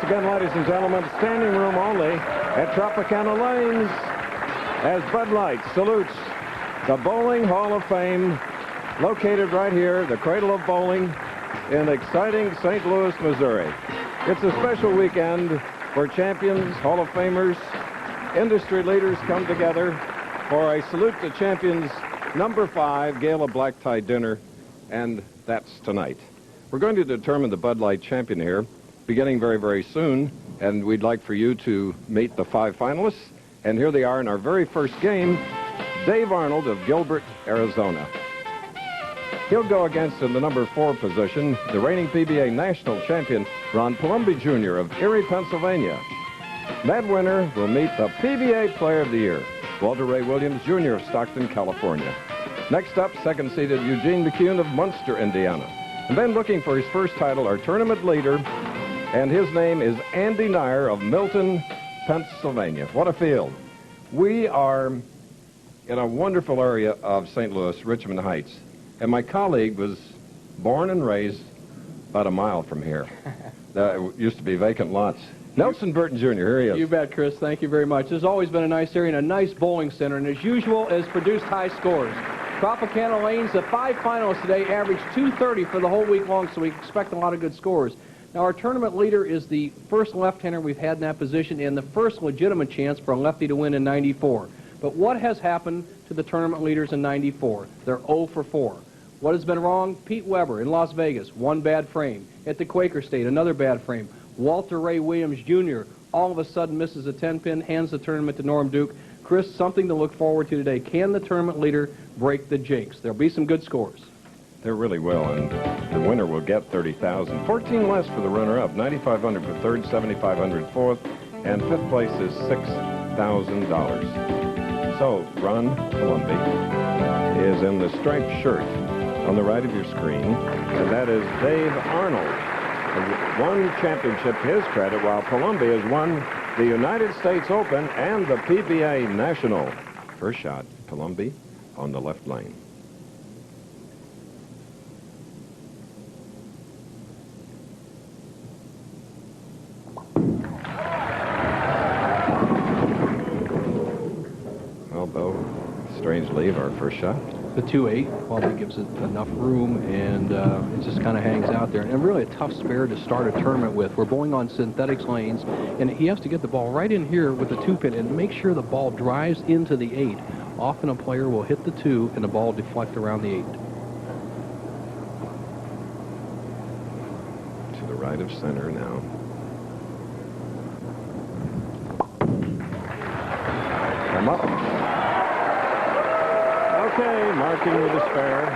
again, ladies and gentlemen, standing room only at Tropicana Lanes as Bud Light salutes the Bowling Hall of Fame, located right here, the cradle of bowling, in exciting St. Louis, Missouri. It's a special weekend where champions, Hall of Famers, industry leaders come together for a Salute the Champions #5 Gala Black Tie Dinner, and that's tonight. We're going to determine the Bud Light champion here, beginning very, very soon, and we'd like for you to meet the 5 finalists. And here they are in our very first game, Dave Arnold of Gilbert, Arizona. He'll go against, in the #4 position, the reigning PBA national champion, Ron Palombi Jr. of Erie, Pennsylvania. That winner will meet the PBA Player of the Year, Walter Ray Williams Jr. of Stockton, California. Next up, second-seeded Eugene McCune of Munster, Indiana. And then looking for his first title, our tournament leader, and his name is Andy Neuer of Milton, Pennsylvania. What a field. We are in a wonderful area of St. Louis, Richmond Heights, and my colleague was born and raised about a mile from here. There used to be vacant lots. Nelson Burton Jr., here he is. You bet, Chris. Thank you very much. There's always been a nice area and a nice bowling center, and as usual, has produced high scores. Tropicana Lanes, the 5 finalists today averaged 230 for the whole week long, so we expect a lot of good scores. Now, our tournament leader is the first left-hander we've had in that position and the first legitimate chance for a lefty to win in '94. But what has happened to the tournament leaders in '94? They're 0 for 4. What has been wrong? Pete Weber in Las Vegas, 1 bad frame. At the Quaker State, another bad frame. Walter Ray Williams Jr. all of a sudden misses a 10-pin, hands the tournament to Norm Duke. Chris, something to look forward to today. Can the tournament leader break the jinx? There'll be some good scores. There really will, and the winner will get $30,000. 14 less for the runner-up, $9,500 for third, $7,500 fourth, and fifth place is $6,000. So, Ron Palombi is in the striped shirt on the right of your screen, and that is Dave Arnold, who won championship to his credit, while Palombi has won the United States Open and the PBA National. First shot, Palombi on the left lane. Elbow, strange leave, our first shot. The 2-8 probably gives it enough room, and it just kind of hangs out there. And really a tough spare to start a tournament with. We're going on synthetics lanes, and he has to get the ball right in here with the 2-pin and make sure the ball drives into the 8. Often a player will hit the 2 and the ball deflect around the 8. To the right of center now. Come up. Okay, marking with a spare.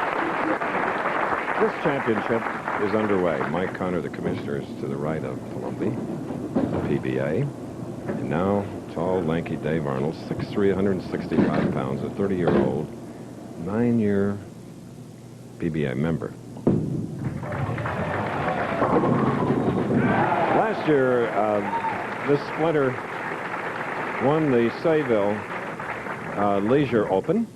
This championship is underway. Mike Connor, the commissioner, is to the right of Palombi, the PBA. And now, tall, lanky Dave Arnold, 6'3", 165 pounds, a 30-year-old, 9-year PBA member. Last year, this splinter won the Sayville Leisure Open.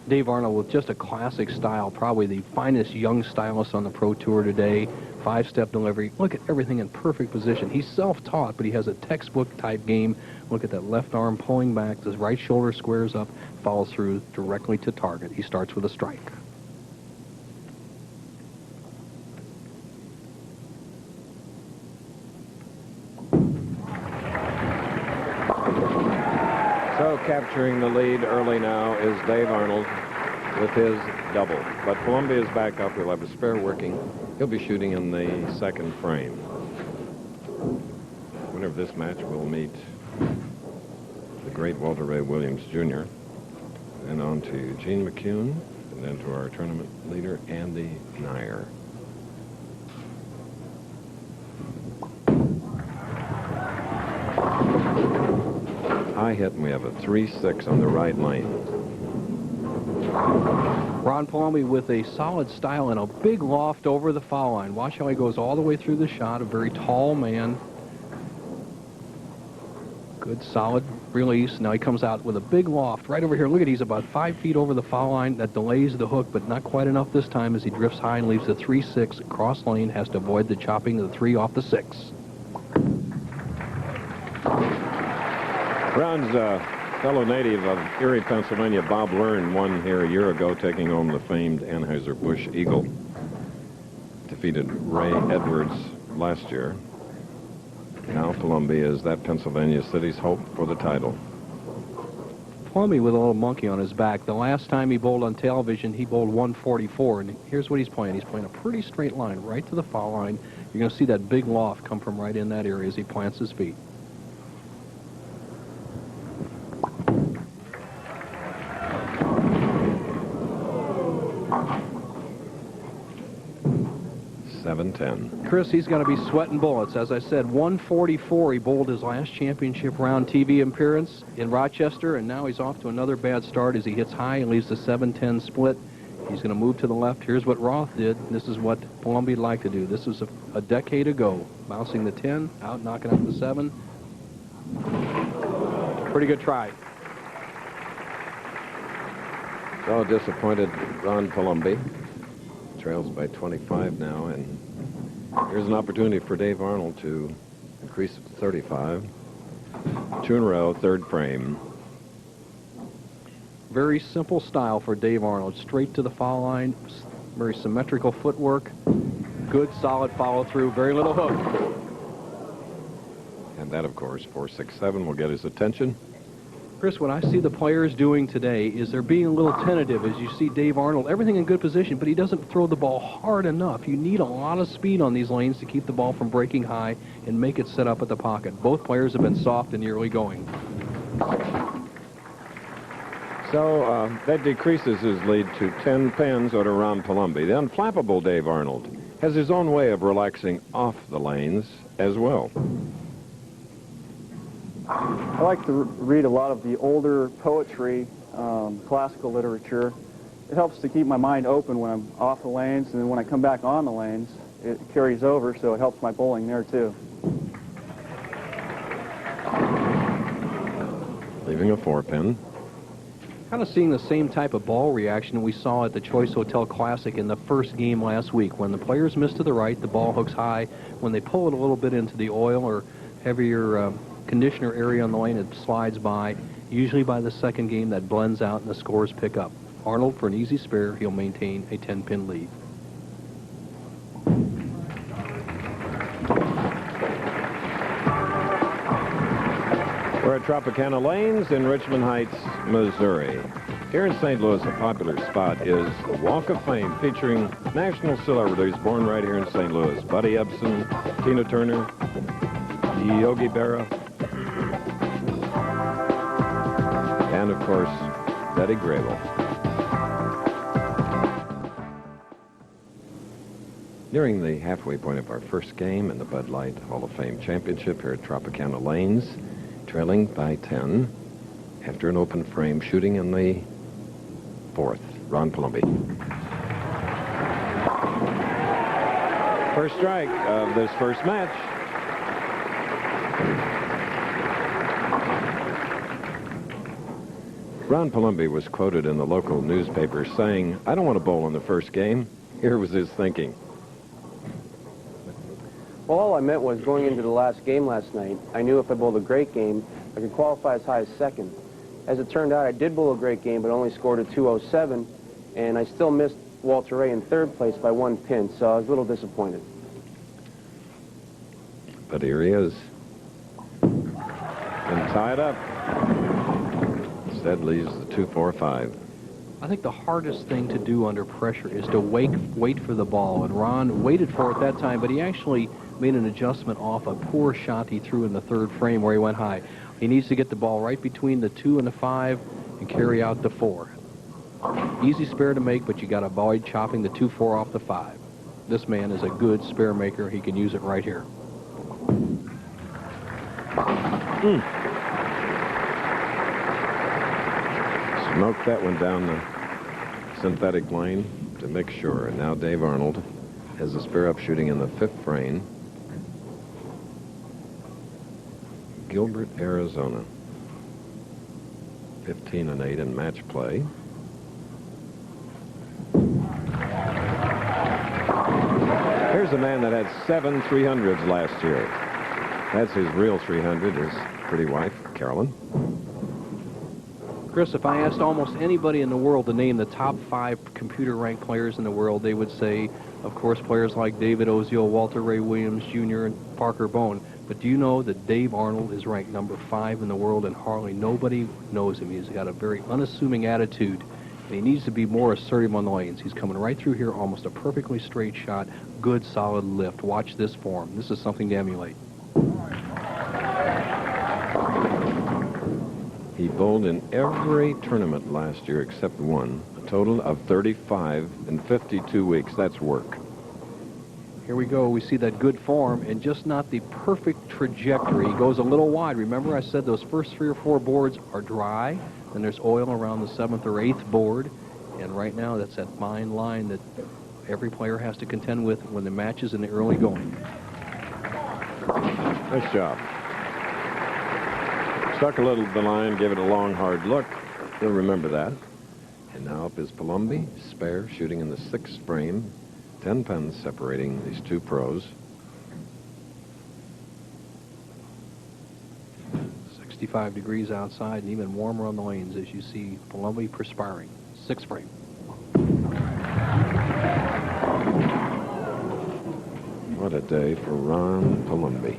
Dave Arnold with just a classic style, probably the finest young stylist on the Pro Tour today. 5-step delivery. Look at everything in perfect position. He's self-taught, but he has a textbook-type game. Look at that left arm pulling back. His right shoulder squares up, follows through directly to target. He starts with a strike. So capturing the lead early now is Dave Arnold with his double. But Palombi is back up. He'll have a spare working. He'll be shooting in the second frame. Winner of this match will meet the great Walter Ray Williams Jr. And on to Eugene McCune, and then to our tournament leader, Andy Neuer. High hit, and we have a 3-6 on the right lane. Ron Palombi with a solid style and a big loft over the foul line. Watch how he goes all the way through the shot. A very tall man. Good, solid release. Now he comes out with a big loft right over here. Look at, he's about 5 feet over the foul line. That delays the hook, but not quite enough this time as he drifts high and leaves the 3-6 cross lane. Has to avoid the chopping of the 3 off the 6. Ron's fellow native of Erie, Pennsylvania, Bob Learn, won here a year ago, taking home the famed Anheuser-Busch Eagle. Defeated Ray Edwards last year. Now Palombi is that Pennsylvania city's hope for the title. Palombi with a little monkey on his back. The last time he bowled on television, he bowled 144, and here's what he's playing. He's playing a pretty straight line right to the foul line. You're going to see that big loft come from right in that area as he plants his feet. Chris, he's going to be sweating bullets. As I said, 144. He bowled his last championship round TV appearance in Rochester, and now he's off to another bad start as he hits high and leaves the 7-10 split. He's going to move to the left. Here's what Roth did. This is what Palombi would like to do. This was a decade ago. Bouncing the 10, out, knocking out the 7. Pretty good try. So disappointed Ron Palombi. Trails by 25 now, and here's an opportunity for Dave Arnold to increase it to 35. 2 in a row, third frame. Very simple style for Dave Arnold. Straight to the foul line, very symmetrical footwork, good solid follow through, very little hook. And that, of course, 4-6-7 will get his attention. Chris, what I see the players doing today is they're being a little tentative as you see Dave Arnold, everything in good position, but he doesn't throw the ball hard enough. You need a lot of speed on these lanes to keep the ball from breaking high and make it set up at the pocket. Both players have been soft in the early going. So that decreases his lead to 10 pins over Ron Palombi. The unflappable Dave Arnold has his own way of relaxing off the lanes as well. I like to read a lot of the older poetry, classical literature. It helps to keep my mind open when I'm off the lanes, and then when I come back on the lanes, it carries over, so it helps my bowling there too. Leaving a 4-pin. Kind of seeing the same type of ball reaction we saw at the Choice Hotel Classic in the first game last week. When the players miss to the right, the ball hooks high. When they pull it a little bit into the oil or heavier conditioner area on the lane, it slides by. Usually by the second game, that blends out and the scores pick up. Arnold, for an easy spare, he'll maintain a 10-pin lead. We're at Tropicana Lanes in Richmond Heights, Missouri. Here in St. Louis, a popular spot is the Walk of Fame featuring national celebrities born right here in St. Louis. Buddy Ebsen, Tina Turner, Yogi Berra, and, of course, Betty Grable. Nearing the halfway point of our first game in the Bud Light Hall of Fame Championship here at Tropicana Lanes, trailing by 10 after an open frame, shooting in the 4th, Ron Palombi. First strike of this first match. Ron Palombi was quoted in the local newspaper saying, "I don't want to bowl in the first game." Here was his thinking. Well, all I meant was going into the last game last night, I knew if I bowled a great game, I could qualify as high as second. As it turned out, I did bowl a great game, but only scored a 207, and I still missed Walter Ray in third place by 1 pin, so I was a little disappointed. But here he is. And tie it up. Instead leaves the 2-4-5. I think the hardest thing to do under pressure is to wait for the ball, and Ron waited for it that time, but he actually made an adjustment off a poor shot he threw in the 3rd frame where he went high. He needs to get the ball right between the 2 and the 5 and carry out the 4. Easy spare to make, but you got to avoid chopping the 2-4 off the 5. This man is a good spare maker. He can use it right here. Smoked that one down the synthetic lane to make sure. And now Dave Arnold has a spare up shooting in the 5th frame. Gilbert, Arizona. 15-8 in match play. Here's a man that had 7 300s last year. That's his real 300, his pretty wife, Carolyn. Chris, if I asked almost anybody in the world to name the top 5 computer-ranked players in the world, they would say, of course, players like David Ozio, Walter Ray Williams Jr., and Parker Bone. But do you know that Dave Arnold is ranked number 5 in the world, and hardly nobody knows him? He's got a very unassuming attitude, and he needs to be more assertive on the lanes. He's coming right through here, almost a perfectly straight shot, good, solid lift. Watch this form. This is something to emulate. He bowled in every tournament last year except one, a total of 35 in 52 weeks. That's work. Here we go. We see that good form and just not the perfect trajectory. He goes a little wide. Remember I said those first 3 or 4 boards are dry, and there's oil around the 7th or 8th board, and right now that's that fine line that every player has to contend with when the match is in the early going. Nice job. Stuck a little to the line, gave it a long, hard look. You'll remember that. And now up is Palombi, spare, shooting in the 6th frame. 10 pins separating these 2 pros. 65 degrees outside and even warmer on the lanes as you see Palombi perspiring. 6th frame. What a day for Ron Palombi.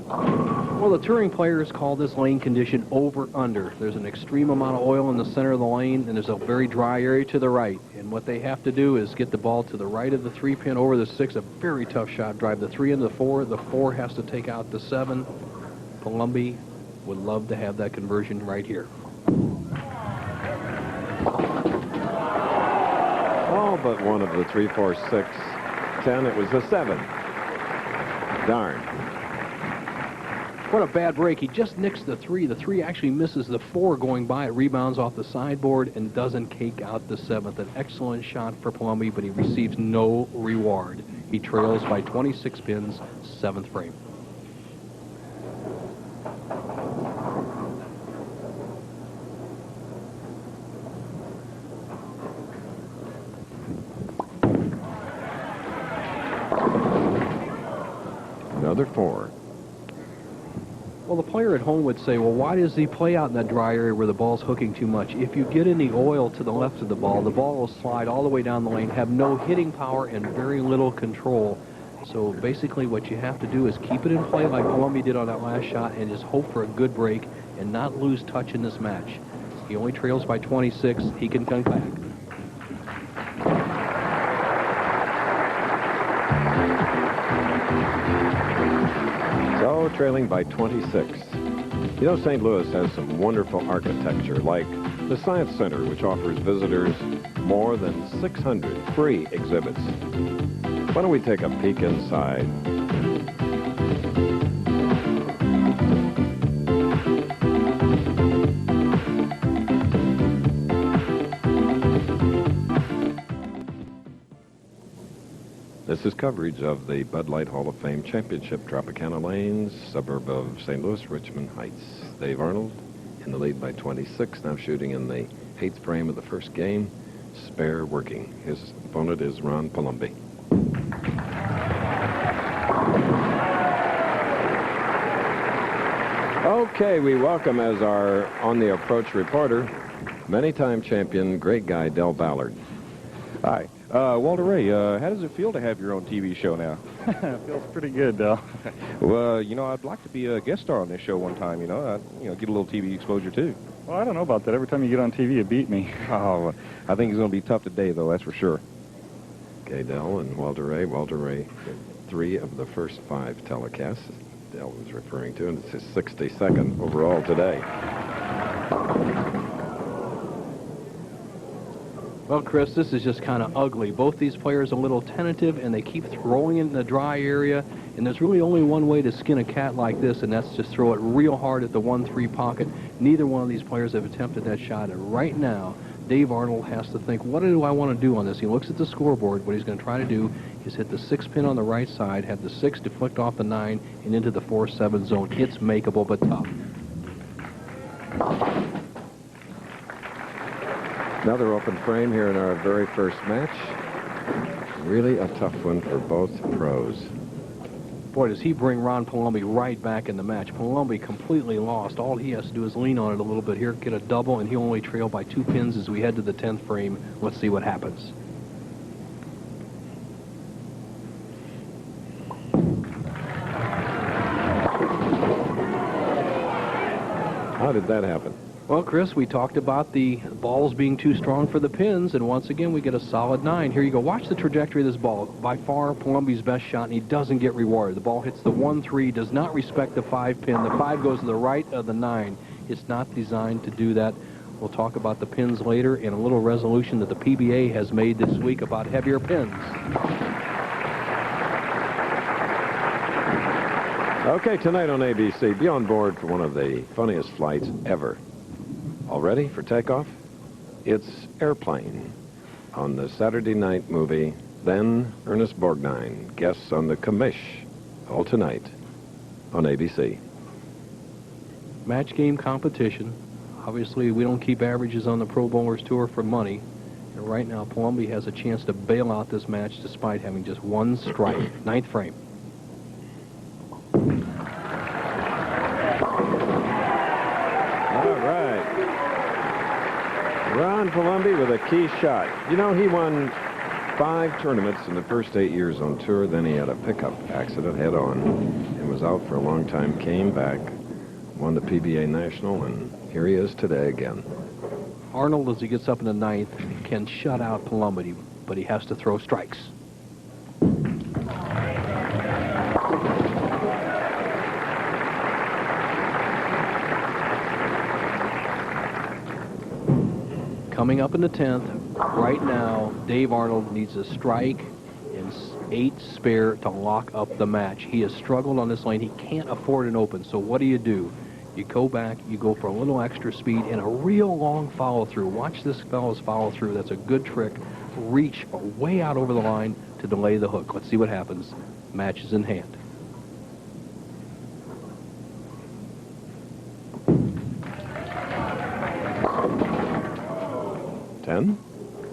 Well, the touring players call this lane condition over-under. There's an extreme amount of oil in the center of the lane, and there's a very dry area to the right. And what they have to do is get the ball to the right of the 3-pin over the 6, a very tough shot, drive the 3 into the 4. The 4 has to take out the 7. Palombi would love to have that conversion right here. All but one of the 3, 4, 6, 10. It was the 7. Darn. What a bad break. He just nicks the 3. The 3 actually misses the 4 going by. It rebounds off the sideboard and doesn't cake out the 7th. An excellent shot for Palombi, but he receives no reward. He trails by 26 pins, 7th frame. Another 4. Well, the player at home would say, well, why does he play out in that dry area where the ball's hooking too much? If you get any oil to the left of the ball will slide all the way down the lane, have no hitting power and very little control. So basically what you have to do is keep it in play like Palombi did on that last shot and just hope for a good break and not lose touch in this match. He only trails by 26. He can come back. So, trailing by 26. You know, St. Louis has some wonderful architecture, like the Science Center, which offers visitors more than 600 free exhibits. Why don't we take a peek inside? This is coverage of the Bud Light Hall of Fame Championship, Tropicana Lanes, suburb of St. Louis, Richmond Heights. Dave Arnold in the lead by 26, now shooting in the 8th frame of the first game. Spare working. His opponent is Ron Palombi. Okay, we welcome as our on-the-approach reporter, many-time champion, great guy, Del Ballard. Hi. Walter Ray, how does it feel to have your own TV show now? It feels pretty good, Del. Well, you know, I'd like to be a guest star on this show one time, get a little TV exposure, too. Well, I don't know about that. Every time you get on TV, you beat me. Oh, I think it's going to be tough today, though, that's for sure. Okay, Del and Walter Ray. Walter Ray, 3 of the first 5 telecasts Del was referring to, and it's his 62nd overall today. Well, Chris, this is just kind of ugly. Both these players are a little tentative, and they keep throwing it in the dry area. And there's really only one way to skin a cat like this, and that's just throw it real hard at the 1-3 pocket. Neither one of these players have attempted that shot. And right now, Dave Arnold has to think, what do I want to do on this? He looks at the scoreboard. What he's going to try to do is hit the 6 pin on the right side, have the 6 deflect off the 9, and into the 4-7 zone. It's makeable, but tough. Another open frame here in our very first match. Really a tough one for both pros. Boy, does he bring Ron Palombi right back in the match. Palombi completely lost. All he has to do is lean on it a little bit here, get a double, and he'll only trail by 2 pins as we head to the 10th frame. Let's see what happens. How did that happen? Well, Chris, we talked about the balls being too strong for the pins, and once again, we get a solid 9. Here you go. Watch the trajectory of this ball. By far, Palombi's best shot, and he doesn't get rewarded. The ball hits the 1-3, does not respect the 5 pin. The 5 goes to the right of the 9. It's not designed to do that. We'll talk about the pins later and a little resolution that the PBA has made this week about heavier pins. Okay, tonight on ABC, be on board for one of the funniest flights ever. All ready for takeoff? It's Airplane on the Saturday night movie. Then Ernest Borgnine guests on the commish. All tonight on ABC. Match game competition. Obviously, we don't keep averages on the Pro Bowlers Tour for money. And right now, Palombi has a chance to bail out this match despite having just 1 strike. 9th frame. Ron Palombi with a key shot. You know, he won 5 tournaments in the first 8 years on tour. Then he had a pickup accident head-on and was out for a long time. Came back, won the PBA National, and here he is today again. Arnold, as he gets up in the 9th, can shut out Palombi, but he has to throw strikes. Coming up in the 10th, right now, Dave Arnold needs a strike and 8 spare to lock up the match. He has struggled on this lane. He can't afford an open. So what do? You go back, you go for a little extra speed and a real long follow-through. Watch this fellow's follow-through. That's a good trick. Reach way out over the line to delay the hook. Let's see what happens. Match is in hand.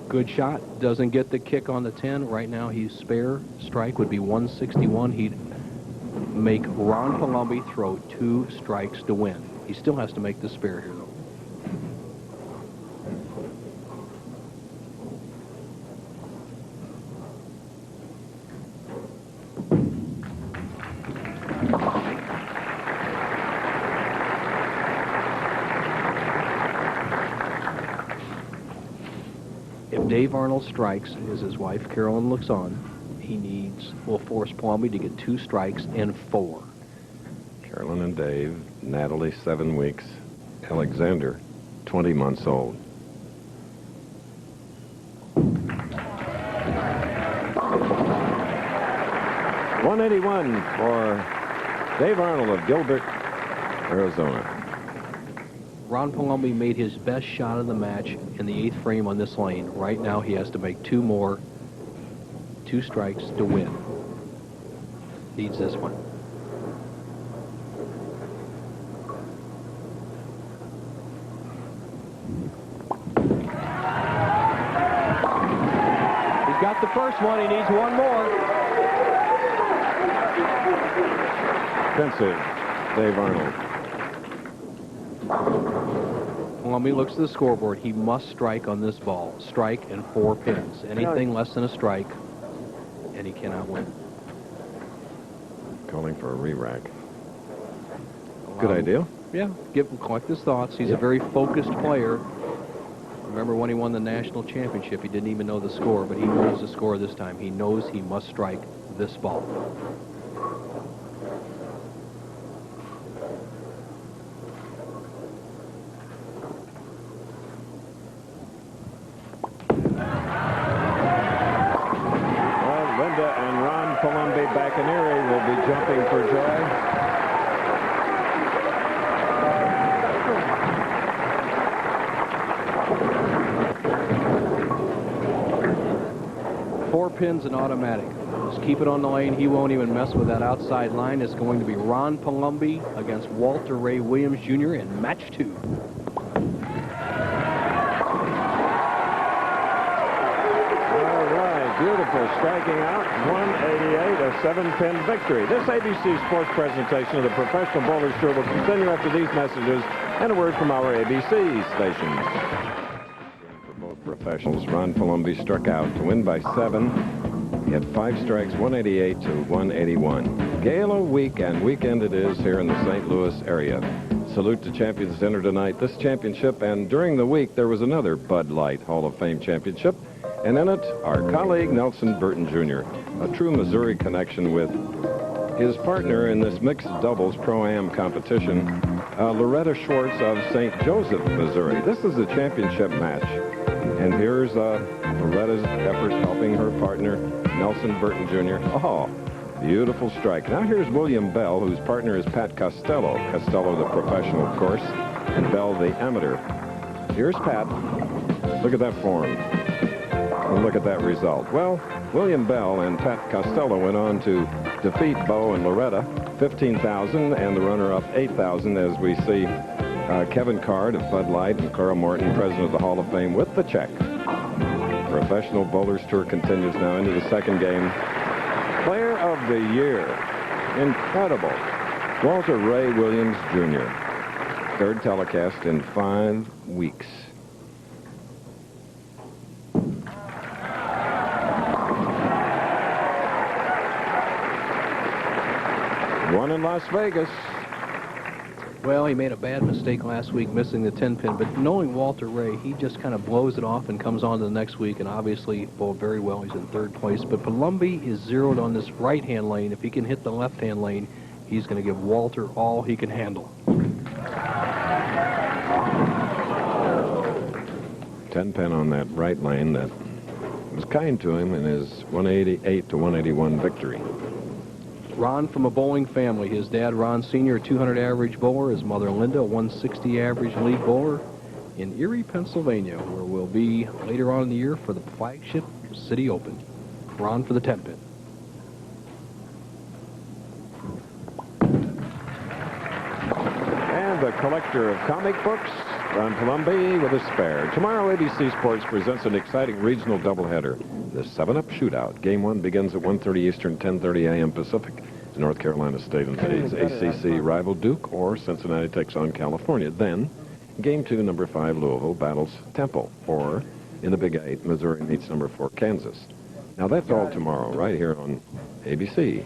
Good shot. Doesn't get the kick on the 10. Right now, he's spare. Strike would be 161. He'd make Ron Palombi throw 2 strikes to win. He still has to make the spare here, though. If Dave Arnold strikes, as his wife Carolyn looks on, will force Palombi to get 2 strikes and 4. Carolyn and Dave, Natalie 7 weeks, Alexander 20 months old. .181 for Dave Arnold of Gilbert, Arizona. Ron Palombi made his best shot of the match in the 8th frame on this lane. Right now, he has to make 2 more, 2 strikes to win. Needs this one. He's got the first one. He needs 1 more. Defensive, Dave Arnold. Palombi looks at the scoreboard. He must strike on this ball. Strike and 4 pins. Anything less than a strike, and he cannot win. Calling for a re-rack. Good idea. Yeah, collect his thoughts. He's a very focused player. Remember when he won the national championship, he didn't even know the score, but he knows the score this time. He knows he must strike this ball. Palombi back in Erie will be jumping for joy. Four pins and automatic. Just keep it on the lane. He won't even mess with that outside line. It's going to be Ron Palombi against Walter Ray Williams Jr. in match 2. All right. Beautiful striking out, 188, a 7-pin victory. This ABC Sports presentation of the Professional Bowlers Tour will continue after these messages and a word from our ABC stations. For both professionals, Ron Palombi struck out to win by 7. He had 5 strikes, 188 to 181. Gala week and weekend it is here in the St. Louis area. Salute to champions enter tonight this championship, and during the week there was another Bud Light Hall of Fame championship. And in it, our colleague Nelson Burton Jr., a true Missouri connection with his partner in this mixed doubles Pro-Am competition, Loretta Schwartz of St. Joseph, Missouri. This is a championship match. And here's Loretta's effort helping her partner, Nelson Burton Jr. Oh, beautiful strike. Now here's William Bell, whose partner is Pat Costello. Costello, the professional, of course, and Bell, the amateur. Here's Pat. Look at that form. And look at that result. Well, William Bell and Pat Costello went on to defeat Bo and Loretta, 15,000, and the runner-up 8,000, as we see Kevin Card of Bud Light and Carl Morton, president of the Hall of Fame, with the check. Professional Bowlers Tour continues now into the second game. Player of the Year. Incredible. Walter Ray Williams, Jr. Third telecast in 5 weeks. One in Las Vegas. Well, he made a bad mistake last week missing the 10-pin, but knowing Walter Ray, he just kind of blows it off and comes on to the next week, and obviously bowled very well. He's in 3rd place, but Palombi is zeroed on this right-hand lane. If he can hit the left-hand lane, he's going to give Walter all he can handle. 10-pin on that right lane that was kind to him in his 188 to 181 victory. Ron from a bowling family. His dad, Ron Sr., a 200 average bowler. His mother, Linda, a 160 average league bowler in Erie, Pennsylvania, where we'll be later on in the year for the flagship City Open. Ron for the 10-pin. And the collector of comic books, Ron Palombi, with a spare. Tomorrow, ABC Sports presents an exciting regional doubleheader. The 7-Up Shootout. Game 1 begins at 1:30 Eastern, 10:30 a.m. Pacific. North Carolina State invades ACC rival Duke, or Cincinnati takes on California. Then, Game 2, number 5, Louisville, battles Temple. Or, in the Big 8, Missouri meets number 4, Kansas. Now, that's all tomorrow, right here on ABC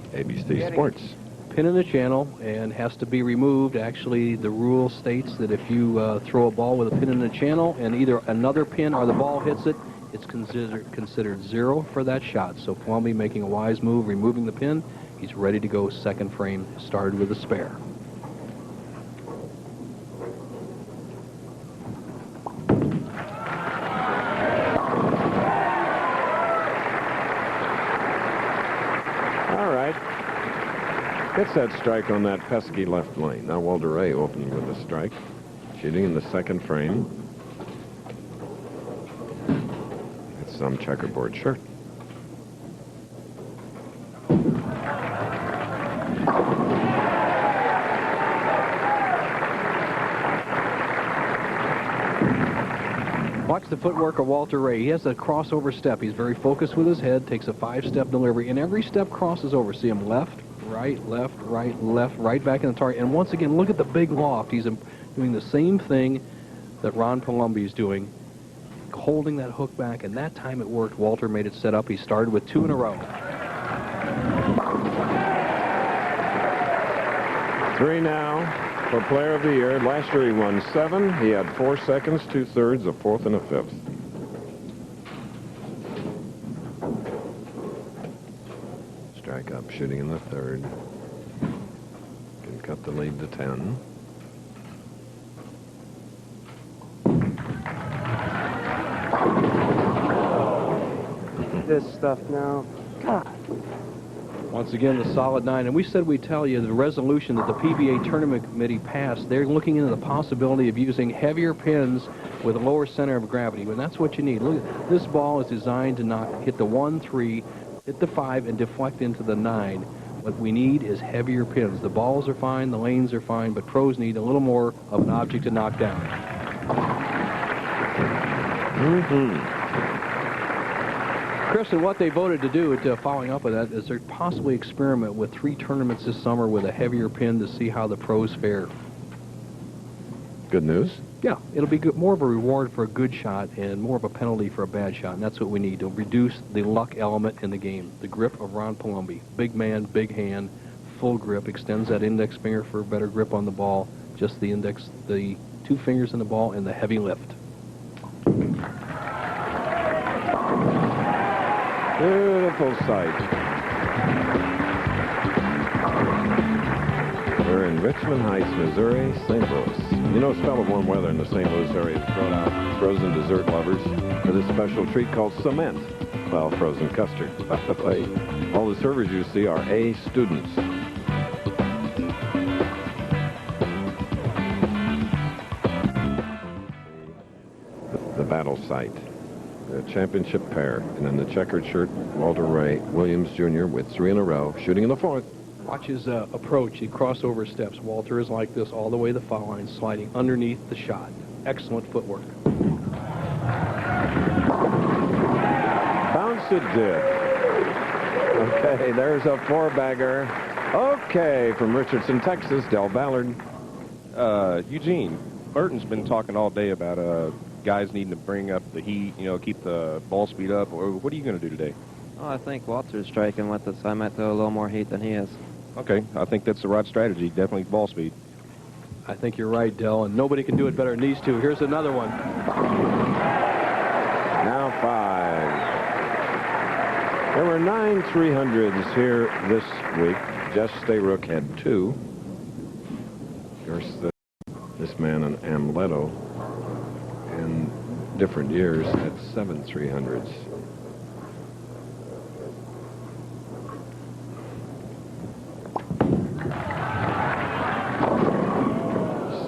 Sports. Pin in the channel and has to be removed. Actually, the rule states that if you throw a ball with a pin in the channel and either another pin or the ball hits it, it's considered 0 for that shot. So Palombi making a wise move, removing the pin. He's ready to go second frame, started with a spare. All right. Gets that strike on that pesky left lane. Now Walter Ray opened with a strike. Shooting in the second frame. Some checkerboard shirt. Watch the footwork of Walter Ray. He has a crossover step. He's very focused with his head, takes a 5-step delivery, and every step crosses over. See him left, right, right back in the target. And once again, look at the big loft. He's doing the same thing that Ron Palombi is doing, holding that hook back, and that time it worked. Walter made it set up. He started with 2 in a row. 3 now for Player of the Year. Last year he won 7. He had 4 seconds, 2/3, a 4th, and a 5th. Strike up, shooting in the 3rd. Can cut the lead to 10. This stuff now. God. Once again, the solid 9. And we said we'd tell you the resolution that the PBA Tournament Committee passed. They're looking into the possibility of using heavier pins with a lower center of gravity. And that's what you need. Look, this ball is designed to hit the 1, 3, hit the 5, and deflect into the 9. What we need is heavier pins. The balls are fine, the lanes are fine, but pros need a little more of an object to knock down. Chris, and what they voted to do, following up with that, is they're possibly experiment with 3 tournaments this summer with a heavier pin to see how the pros fare. Good news. Yeah, it'll be good, more of a reward for a good shot and more of a penalty for a bad shot, and that's what we need to reduce the luck element in the game. The grip of Ron Palombi. Big man, big hand, full grip, extends that index finger for better grip on the ball, just the index, the 2 fingers in the ball, and the heavy lift. Beautiful sight. We're in Richmond Heights, Missouri, St. Louis. You know, a spell of warm weather in the St. Louis area has brought out frozen dessert lovers for this special treat called cement. Well, frozen custard, by the way. All the servers you see are A students. The battle site. The championship pair. And in the checkered shirt, Walter Ray Williams Jr. with 3 in a row, shooting in the 4th. Watch his approach. He crossover steps. Walter is like this all the way to the foul line, sliding underneath the shot. Excellent footwork. Bounce it did. Okay, there's a 4-bagger. Okay, from Richardson, Texas, Del Ballard. Eugene, Burton's been talking all day about guys needing to bring up the heat, you know, keep the ball speed up. Or what are you going to do today? Oh, I think Walter's striking with us. I might throw a little more heat than he is. Okay, I think that's the right strategy. Definitely ball speed. I think you're right, Del, and nobody can do it better than these two. Here's another one. Now 5. There were 9 300s here this week. Jess Stayrook had 2. Of course, this man in Amleto in different years had 7 300s.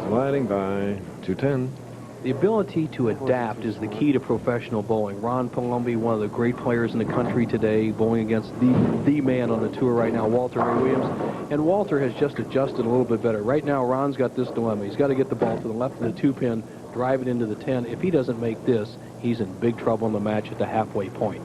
Sliding by 210. The ability to adapt is the key to professional bowling. Ron Palombi, one of the great players in the country today, bowling against the man on the tour right now, Walter Ray Williams. And Walter has just adjusted a little bit better. Right now, Ron's got this dilemma. He's got to get the ball to the left of the 2-pin, drive it into the 10. If he doesn't make this, he's in big trouble in the match at the halfway point.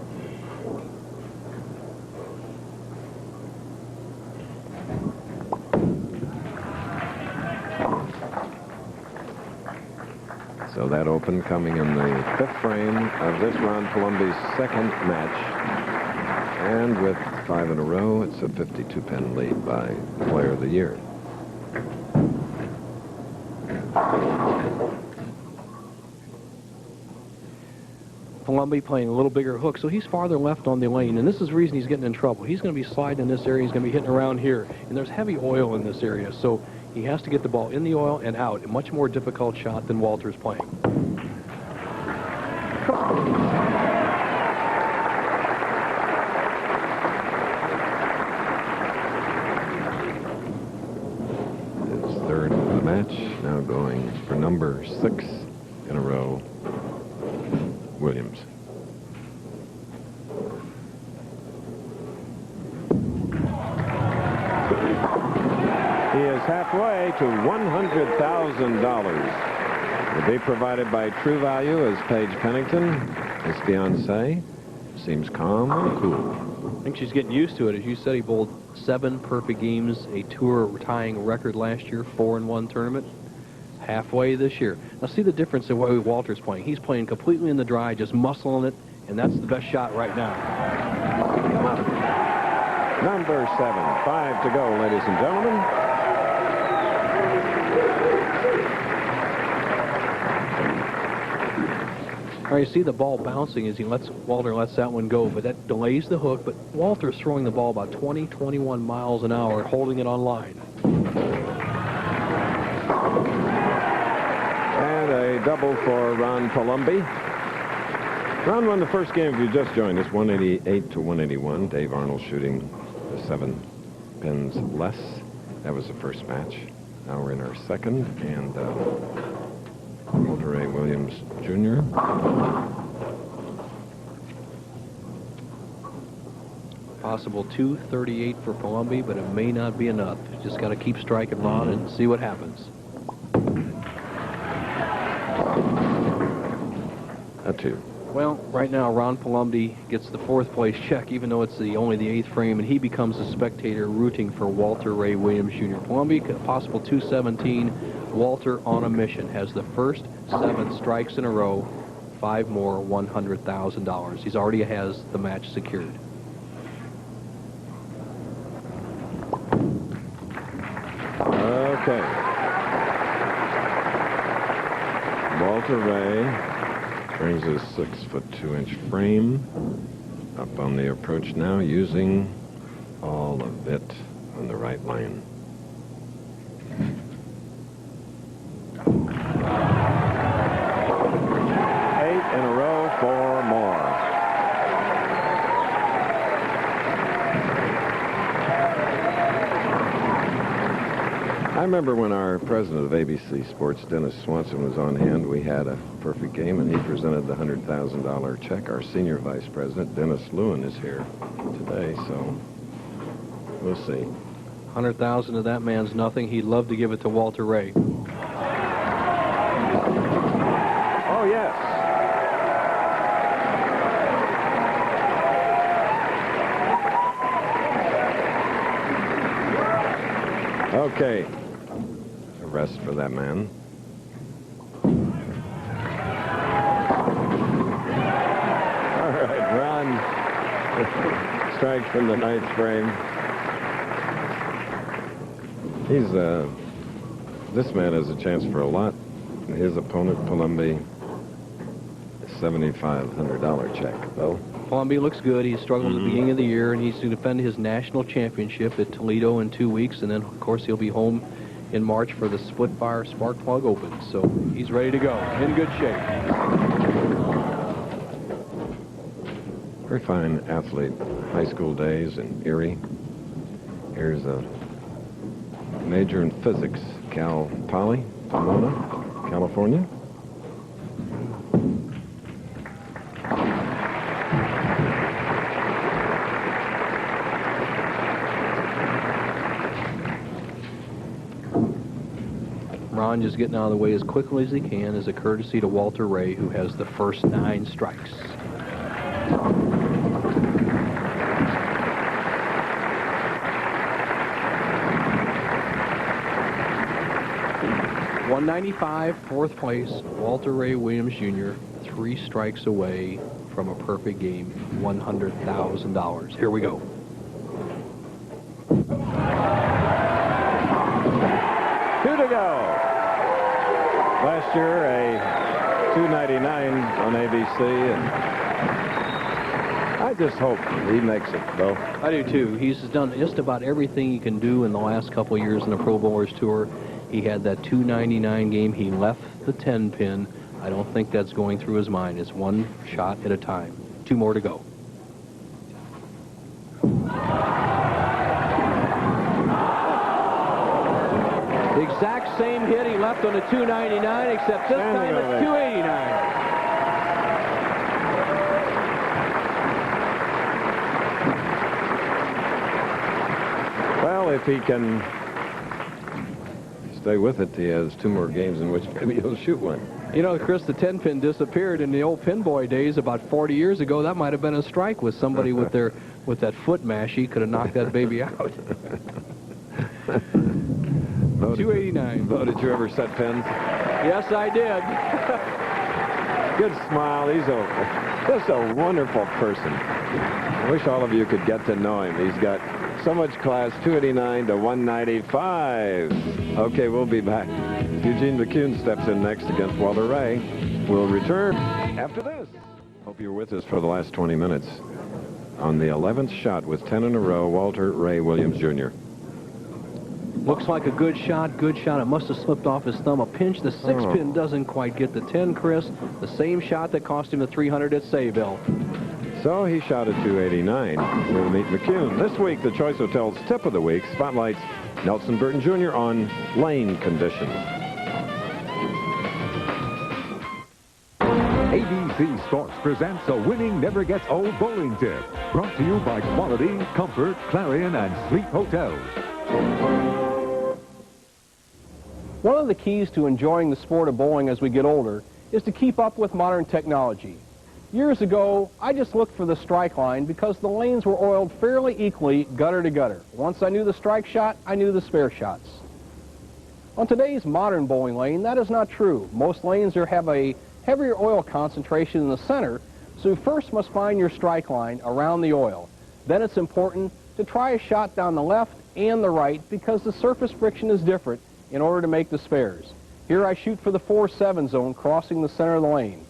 So that open coming in the 5th frame of this Ron Palombi's 2nd match. And with 5 in a row, it's a 52-pin lead by Player of the Year. Palombi playing a little bigger hook, so he's farther left on the lane, and this is the reason he's getting in trouble. He's going to be sliding in this area. He's going to be hitting around here, and there's heavy oil in this area, so he has to get the ball in the oil and out. A much more difficult shot than Walter's playing. His 3rd of the match, now going for number 6 in a row, Williams. He is halfway to $100,000. Will be provided by True Value as Paige Pennington. His fiancée seems calm and cool. I think she's getting used to it. As you said, he bowled 7 perfect games, a tour tying record last year, 4-in-1 tournament. Halfway this year. Now see the difference in the way Walter's playing. He's playing completely in the dry, just muscling it, and that's the best shot right now. Number 7, 5 to go, ladies and gentlemen. All right, you see the ball bouncing as Walter lets that one go, but that delays the hook. But Walter's throwing the ball about 20, 21 miles an hour, holding it on line. And a double for Ron Palombi. Ron won the first game if you just joined us, 188 to 181. Dave Arnold shooting the 7 pins less. That was the first match. Now we're in our 2nd, and Walter Ray Williams Jr. Possible 238 for Palombi, but it may not be enough. Just got to keep striking Ron and see what happens. A 2. Well, right now, Ron Palombi gets the 4th place check, even though it's only the 8th frame, and he becomes a spectator rooting for Walter Ray Williams Jr. Palombi, possible 217. Walter on a mission, has the first 7 strikes in a row, 5 more, $100,000. He's already has the match secured. Okay. Walter Ray brings his 6'2" frame up on the approach now, using all of it on the right lane. In a row, 4 more. I remember when our president of ABC Sports, Dennis Swanson, was on hand, we had a perfect game, and he presented the $100,000 check. Our senior vice president, Dennis Lewin, is here today, so we'll see. 100,000 of that man's nothing. He'd love to give it to Walter Ray. Oh, yes. Okay. A rest for that man. All right, Ron. Strike from the 9th frame. He's, this man has a chance for a lot. His opponent, Palombi, $7,500 check, though. Palombi looks good. He struggled at the beginning of the year, and he's to defend his national championship at Toledo in 2 weeks, and then, of course, he'll be home in March for the Splitfire Sparkplug Open. So he's ready to go, in good shape. Very fine athlete. High school days in Erie. Here's a major in physics, Cal Poly, Pomona, California. Ron just getting out of the way as quickly as he can as a courtesy to Walter Ray, who has the first 9 strikes. $195, 4th place, Walter Ray Williams Jr., 3 strikes away from a perfect game, $100,000. Here we go. Two to go. Last year, a $299 on ABC, and I just hope he makes it, though. I do, too. He's done just about everything he can do in the last couple of years in the Pro Bowlers Tour. He had that $299 game. He left the 10-pin. I don't think that's going through his mind. It's 1 shot at a time. 2 more to go. The exact same hit he left on the $299, except this time it's $289. Well, if he can stay with it, he has 2 more games in which maybe he'll shoot one. You know, Chris, the 10-pin disappeared in the old pinboy days about 40 years ago. That might have been a strike with somebody with that foot mash. He could have knocked that baby out. 289. Bo, did you ever set pins? Yes, I did. Good smile. He's just a wonderful person. I wish all of you could get to know him. He's got so much class. 289 to 195. Okay, we'll be back. Eugene McCune steps in next against Walter Ray. We'll return after this. Hope you're with us for the last 20 minutes. On the 11th shot with 10 in a row, Walter Ray Williams Jr. Looks like a good shot, good shot. It must have slipped off his thumb a pinch. The 6-pin doesn't quite get the 10, Chris. The same shot that cost him the 300 at Sayville. So he shot at 289. We'll meet McCune. This week, the Choice Hotels Tip of the Week spotlights Nelson Burton Jr. on lane conditions. ABC Sports presents a winning never gets old bowling tip. Brought to you by Quality, Comfort, Clarion, and Sleep Hotels. One of the keys to enjoying the sport of bowling as we get older is to keep up with modern technology. Years ago, I just looked for the strike line because the lanes were oiled fairly equally gutter to gutter. Once I knew the strike shot, I knew the spare shots. On today's modern bowling lane, that is not true. Most lanes have a heavier oil concentration in the center, so you first must find your strike line around the oil. Then it's important to try a shot down the left and the right because the surface friction is different in order to make the spares. Here I shoot for the 4-7 zone crossing the center of the lane.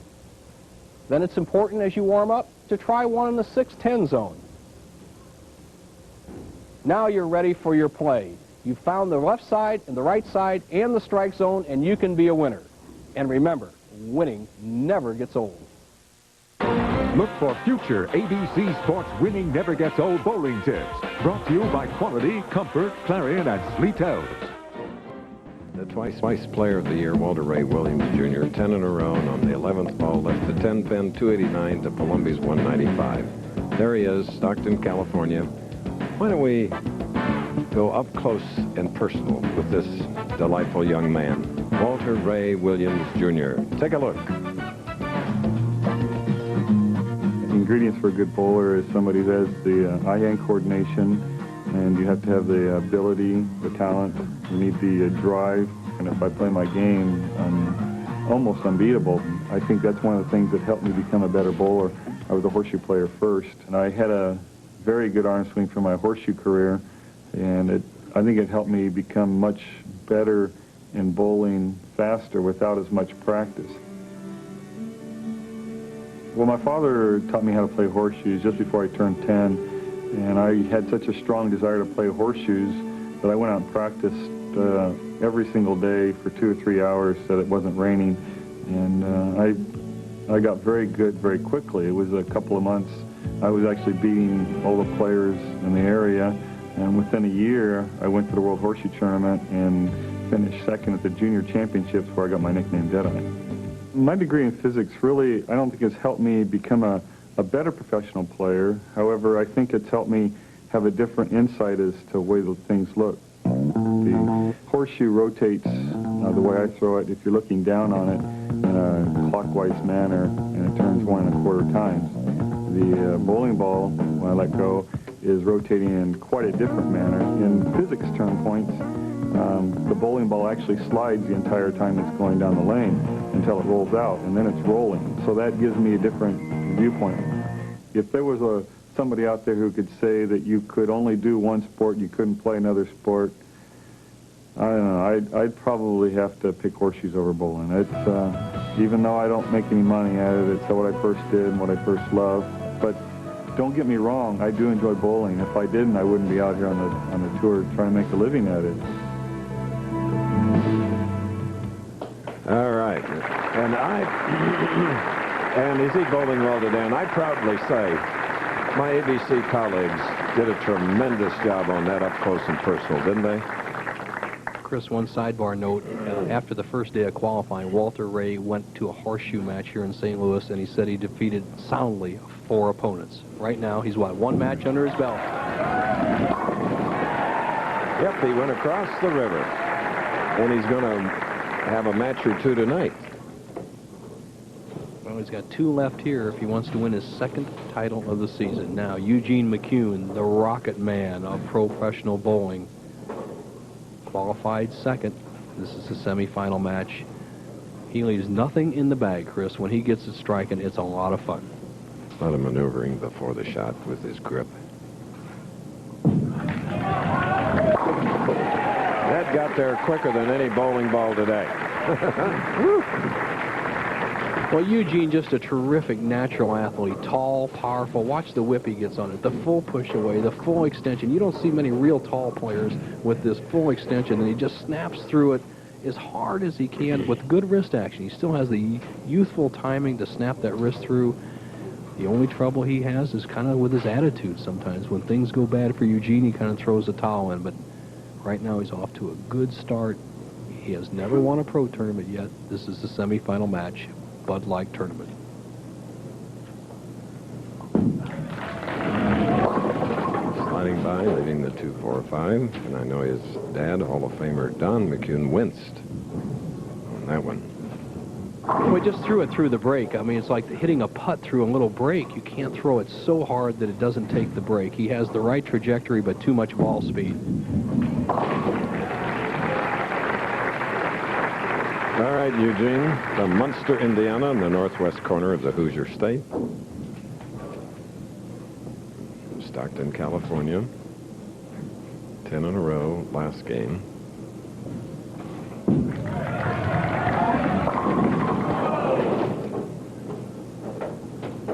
Then it's important as you warm up to try one in the 6-10 zone. Now you're ready for your play. You've found the left side and the right side and the strike zone, and you can be a winner. And remember, winning never gets old. Look for future ABC Sports Winning Never Gets Old bowling tips. Brought to you by Quality, Comfort, Clarion, and Sleet Elves. The twice Player of the Year, Walter Ray Williams Jr., 10 in a row, and on the 11th ball left the 10-pin 289 to Palombi's 195. There he is, Stockton, California. Why don't we go up close and personal with this delightful young man, Walter Ray Williams Jr. Take a look. Ingredients for a good bowler is somebody who has the eye-hand coordination, and you have to have the ability, the talent. You need the drive, and if I play my game, I'm almost unbeatable. I think that's one of the things that helped me become a better bowler. I was a horseshoe player first, and I had a very good arm swing for my horseshoe career, and I think it helped me become much better in bowling faster without as much practice. Well, my father taught me how to play horseshoes just before I turned 10, and I had such a strong desire to play horseshoes that I went out and practiced every single day for 2 or 3 hours so that it wasn't raining, and I got very good very quickly. It was a couple of months. I was actually beating all the players in the area, and within a year I went to the World Horseshoe Tournament and finished second at the Junior Championships, where I got my nickname Deadeye. My degree in physics really, I don't think has helped me become a better professional player. However, I think it's helped me have a different insight as to the way the things look. The horseshoe rotates the way I throw it if you're looking down on it in a clockwise manner, and it turns 1 1/4 times. The bowling ball, when I let go, is rotating in quite a different manner. In physics term points, the bowling ball actually slides the entire time it's going down the lane until it rolls out, and then it's rolling. So that gives me a different viewpoint. If there was somebody out there who could say that you could only do one sport, you couldn't play another sport, I don't know, I'd probably have to pick horseshoes over bowling. It's, even though I don't make any money at it, it's what I first did and what I first loved. But don't get me wrong, I do enjoy bowling. If I didn't, I wouldn't be out here on the tour trying to make a living at it. All right. And is he bowling well today? And I proudly say my ABC colleagues did a tremendous job on that up close and personal, didn't they? Chris, one sidebar note. After the first day of qualifying, Walter Ray went to a horseshoe match here in St. Louis, and he said he defeated soundly 4 opponents. Right now, he's, what, 1 match under his belt? Yep, he went across the river. And he's going to have a match or 2 tonight. Well, he's got 2 left here if he wants to win his 2nd title of the season. Now, Eugene McCune, the rocket man of professional bowling, qualified 2nd. This is the semifinal match. He leaves nothing in the bag, Chris. When he gets it striking, it's a lot of fun. A lot of maneuvering before the shot with his grip. That got there quicker than any bowling ball today. Well, Eugene, just a terrific natural athlete. Tall, powerful. Watch the whip he gets on it. The full push away, the full extension. You don't see many real tall players with this full extension, and he just snaps through it as hard as he can with good wrist action. He still has the youthful timing to snap that wrist through. The only trouble he has is kind of with his attitude sometimes. When things go bad for Eugene, he kind of throws the towel in, but right now he's off to a good start. He has never won a pro tournament yet. This is the semifinal match, Bud Light tournament. Sliding by, leaving the 2-4-5, and I know his dad, Hall of Famer Don McCune, winced on that one. We just threw it through the break. I mean, it's like hitting a putt through a little break. You can't throw it so hard that it doesn't take the break. He has the right trajectory, but too much ball speed. All right, Eugene, from Munster, Indiana, in the northwest corner of the Hoosier State. Stockton, California. 10 in a row, last game.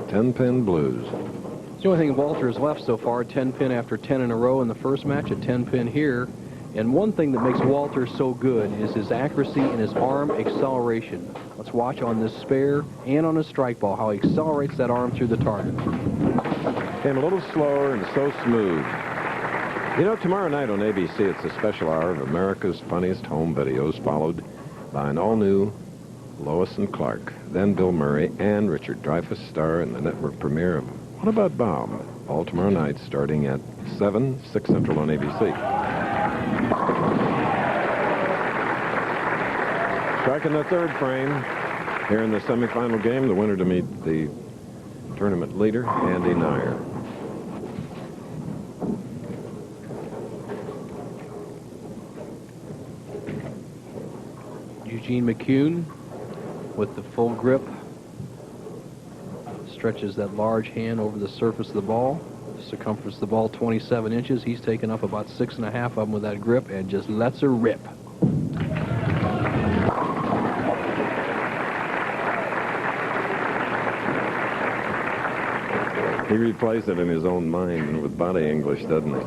Ten-pin blues. The only thing Walter has left so far, 10-pin after 10 in a row in the first match, a 10-pin here. And one thing that makes Walter so good is his accuracy and his arm acceleration. Let's watch on this spare and on his strike ball how he accelerates that arm through the target. Came a little slower and so smooth. You know, tomorrow night on ABC, it's a special hour of America's Funniest Home Videos, followed by an all-new Lois and Clark, then Bill Murray and Richard Dreyfuss star in the network premiere of What About Bob? All tomorrow night, starting at 7, 6 Central on ABC. Striking the third frame. Here in the semifinal game, the winner to meet the tournament leader, Andy Neuer. Eugene McCune with the full grip. Stretches that large hand over the surface of the ball. Circumference of the ball 27 inches. He's taken up about 6.5 of them with that grip and just lets her rip. He replays it in his own mind and with body English, doesn't he?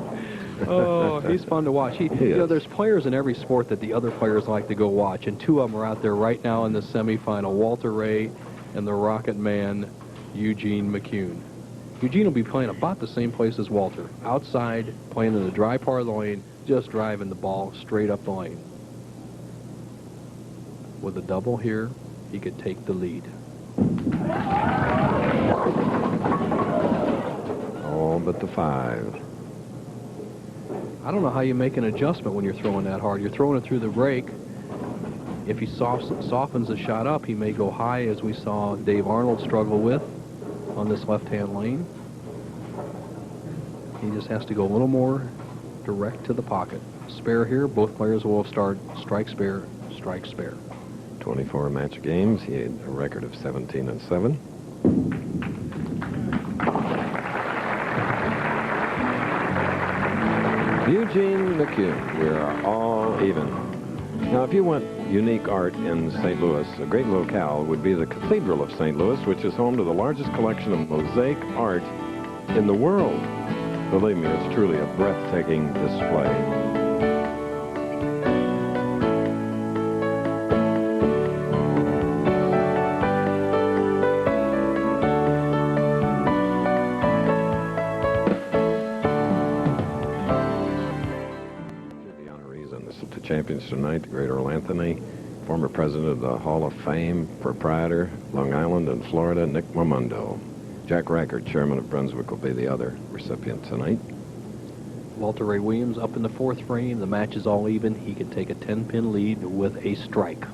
Oh, he's fun to watch. You know, there's players in every sport that the other players like to go watch, and two of them are out there right now in the semifinal, Walter Ray and the Rocket Man, Eugene McCune. Eugene will be playing about the same place as Walter, outside, playing in the dry part of the lane, just driving the ball straight up the lane. With a double here, he could take the lead. All but the 5. I don't know how you make an adjustment when you're throwing that hard. You're throwing it through the break. If he softens the shot up, he may go high, as we saw Dave Arnold struggle with on this left-hand lane. He just has to go a little more direct to the pocket. Spare here, both players will start strike, spare, strike, spare. 24 match games. He had a record of 17-7. Eugene McCune, we are all even. Now, if you want unique art in St. Louis, a great locale would be the Cathedral of St. Louis, which is home to the largest collection of mosaic art in the world. Believe me, it's truly a breathtaking display. Champions tonight, the great Earl Anthony, former president of the Hall of Fame, proprietor, Long Island and Florida, Nick Momondo. Jack Rackert, chairman of Brunswick, will be the other recipient tonight. Walter Ray Williams up in the 4th frame. The match is all even. He can take a 10-pin lead with a strike.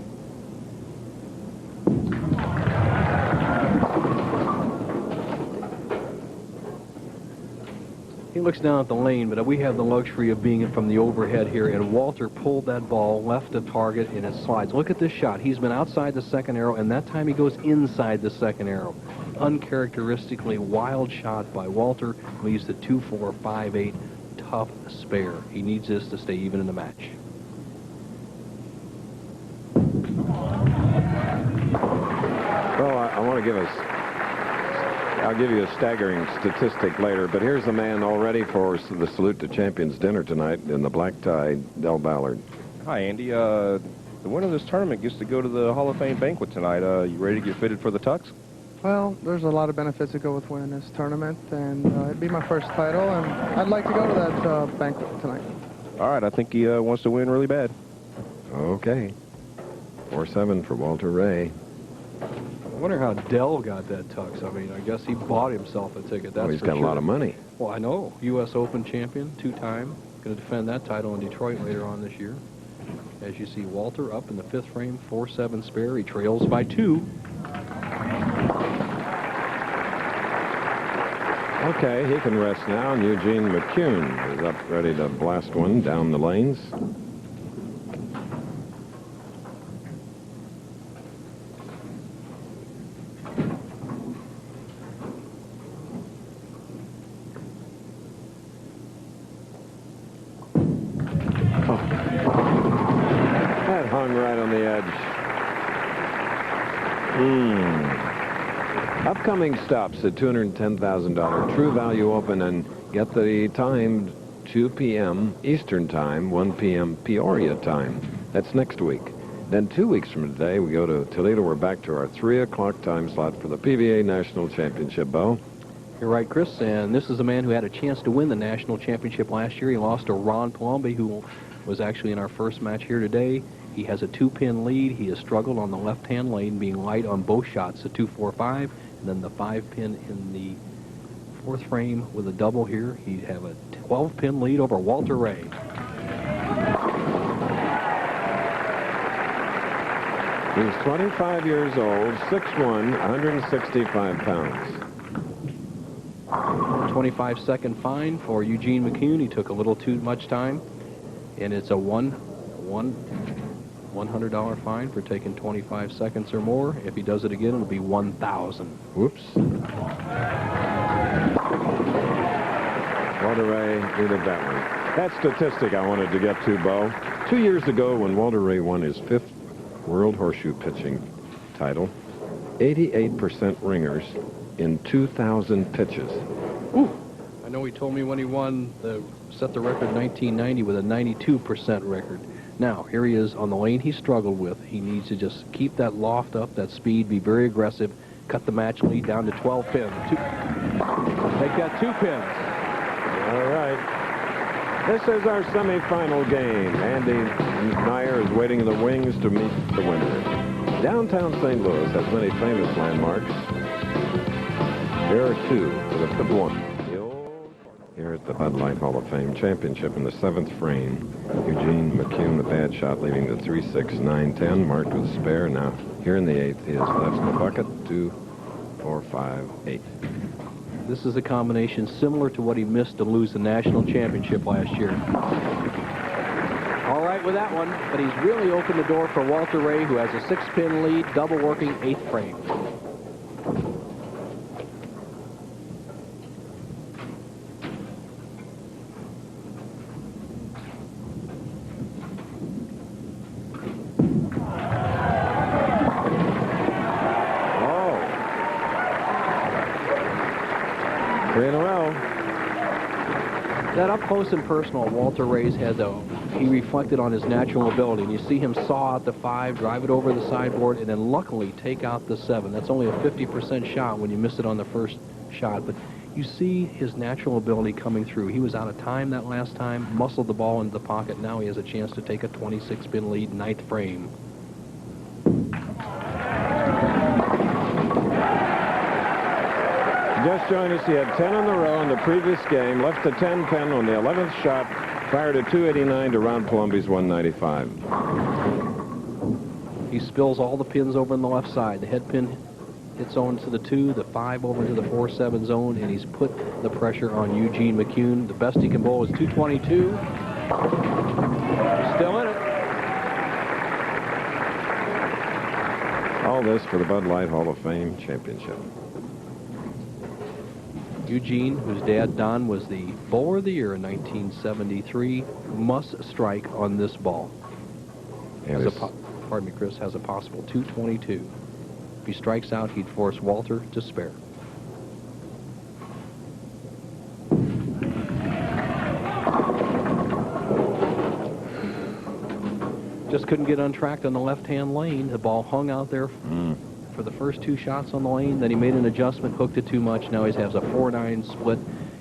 He looks down at the lane, but we have the luxury of being from the overhead here, and Walter pulled that ball left of target, and it slides. Look at this shot. He's been outside the second arrow, and that time he goes inside the second arrow. Uncharacteristically wild shot by Walter. Leaves the 2-4, 5-8 tough spare. He needs this to stay even in the match. Well, I want to give us... I'll give you a staggering statistic later, but here's the man all ready for the Salute to Champions dinner tonight in the black tie, Del Ballard. Hi, Andy. The winner of this tournament gets to go to the Hall of Fame banquet tonight. You ready to get fitted for the tux? Well, there's a lot of benefits that go with winning this tournament, and it'd be my first title, and I'd like to go to that banquet tonight. All right, I think he wants to win really bad. Okay. 4-7 for Walter Ray. I wonder how Dell got that tux. I mean, I guess he bought himself a ticket. That's he's for got sure. a lot of money. Well, I know. U.S. Open champion, 2-time. Going to defend that title in Detroit later on this year. As you see, Walter up in the 5th frame, 4-7 spare. He trails by 2. Okay, he can rest now, and Eugene McCune is up ready to blast one down the lanes. That hung right on the edge. Upcoming stops at $210,000 True Value Open, and get the time 2 p.m. Eastern Time, 1 p.m. Peoria time. That's next week. Then 2 weeks from today, we go to Toledo. We're back to our 3 o'clock time slot for the PBA National Championship, Bo. You're right, Chris, and this is a man who had a chance to win the national championship last year. He lost to Ron Palombi, who was actually in our first match here today. He has a 2-pin lead. He has struggled on the left-hand lane, being light on both shots, the 2-4-5, and then the 5-pin in the 4th frame with a double here. He'd have a 12-pin lead over Walter Ray. He's 25 years old, 6'1", 165 pounds. 25-second fine for Eugene McCune. He took a little too much time, and it's a $100 fine for taking 25 seconds or more. If he does it again, it'll be $1,000. Whoops. Walter Ray needed that one. That statistic I wanted to get to, Bo. 2 years ago, when Walter Ray won his 5th World Horseshoe pitching title, 88% ringers in 2,000 pitches. Ooh. I know he told me when he won, set the record in 1990 with a 92% record. Now, here he is on the lane he struggled with. He needs to just keep that loft up, that speed, be very aggressive, cut the match lead down to 12 pins. Make that 2 pins. All right. This is our semifinal game. Andy Neuer is waiting in the wings to meet the winner. Downtown St. Louis has many famous landmarks. Here are 2 with a good one. Here at the Bud Light Hall of Fame Championship in the 7th frame, Eugene McCune, a bad shot, leaving the 3-6-9-10, marked with spare. Now, here in the 8th, he has left the bucket, 2, 4, 5, 8. This is a combination similar to what he missed to lose the national championship last year. All right with that one, but he's really opened the door for Walter Ray, who has a 6-pin lead, double working 8th frame. That up close and personal, Walter Ray's had, though, he reflected on his natural ability. And you see him saw out the 5, drive it over the sideboard, and then luckily take out the 7. That's only a 50% shot when you miss it on the first shot. But you see his natural ability coming through. He was out of time that last time, muscled the ball into the pocket. Now he has a chance to take a 26-pin lead, 9th frame. Just joined us. He had 10 in a row in the previous game. Left the 10-pin on the 11th shot. Fired at 289 to Ron Palombi's 195. He spills all the pins over in the left side. The head pin hits on to the 2, the 5 over to the 4-7 zone, and he's put the pressure on Eugene McCune. The best he can bowl is 222. He's still in it. All this for the Bud Light Hall of Fame Championship. Eugene, whose dad, Don, was the bowler of the year in 1973, must strike on this ball. Pardon me, Chris, has a possible 222. If he strikes out, he'd force Walter to spare. Just couldn't get untracked on the left-hand lane. The ball hung out there for the first 2 shots on the lane. Then he made an adjustment, hooked it too much. Now he has a 4-9 split.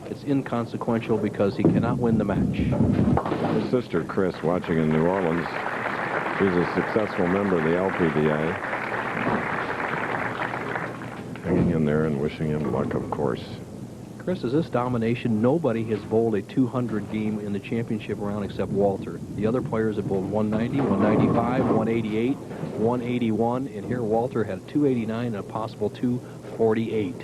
It's inconsequential because he cannot win the match. His sister, Chris, watching in New Orleans. She's a successful member of the LPBA. Hanging in there and wishing him luck, of course. Chris, is this domination? Nobody has bowled a 200 game in the championship round except Walter. The other players have bowled 190, 195, 188, 181, and here Walter had a 289 and a possible 248.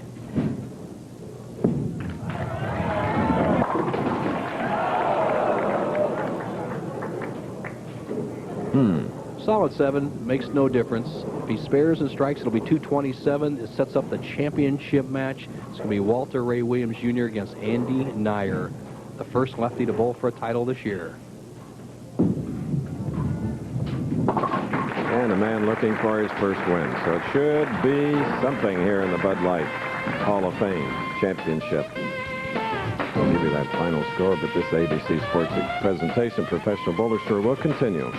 Solid 7, makes no difference. If he spares and strikes, it'll be 227. It sets up the championship match. It's going to be Walter Ray Williams Jr. against Andy Neuer, the first lefty to bowl for a title this year. And a man looking for his first win. So it should be something here in the Bud Light Hall of Fame Championship. I'll give you that final score, but this ABC Sports presentation, Professional Bowler Tour, will continue.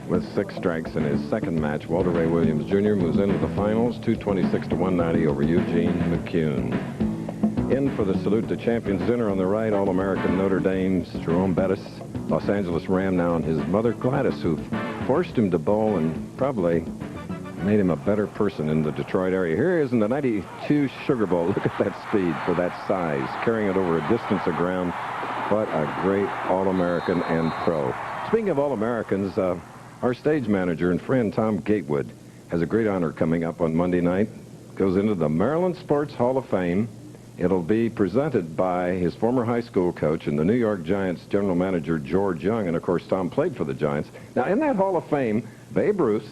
With 6 strikes in his second match, Walter Ray Williams Jr. moves into the finals, 226 to 190 over Eugene McCune. In for the Salute to Champions dinner on the right, All-American Notre Dame's Jerome Bettis, Los Angeles Ram now, and his mother Gladys, who forced him to bowl and probably made him a better person in the Detroit area. Here he is in the 92 Sugar Bowl. Look at that speed for that size, carrying it over a distance of ground. What a great All-American and pro. Speaking of All-Americans, our stage manager and friend Tom Gatewood has a great honor coming up on Monday night. Goes into the Maryland Sports Hall of Fame. It'll be presented by his former high school coach and the New York Giants general manager George Young, and of course Tom played for the Giants. Now in that Hall of Fame, Babe Ruth,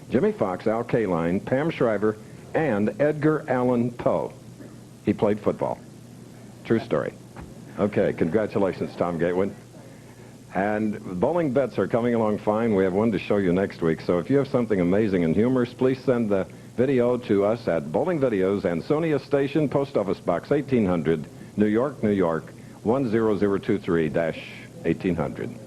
Jimmy Fox, Al Kaline, Pam Shriver, and Edgar Allan Poe. He played football. True story. Okay, congratulations, Tom Gatewood. And bowling bets are coming along fine. We have one to show you next week. So if you have something amazing and humorous, please send the video to us at Bowling Videos, Ansonia Station, Post Office Box 1800, New York, New York, 10023-1800.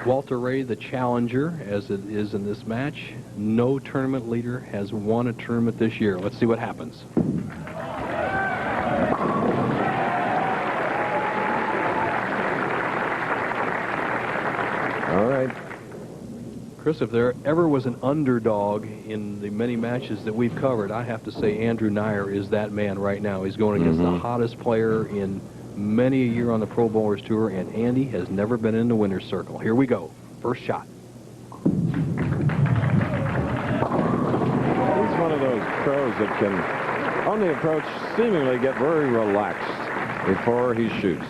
Walter Ray, the challenger, as it is in this match. No tournament leader has won a tournament this year. Let's see what happens. All right. Chris, if there ever was an underdog in the many matches that we've covered, I have to say Andrew Neuer is that man right now. He's going against the hottest player in many a year on the Pro Bowlers Tour, and Andy has never been in the winner's circle. Here we go. First shot. He's one of those pros that can, on the approach, seemingly get very relaxed before he shoots.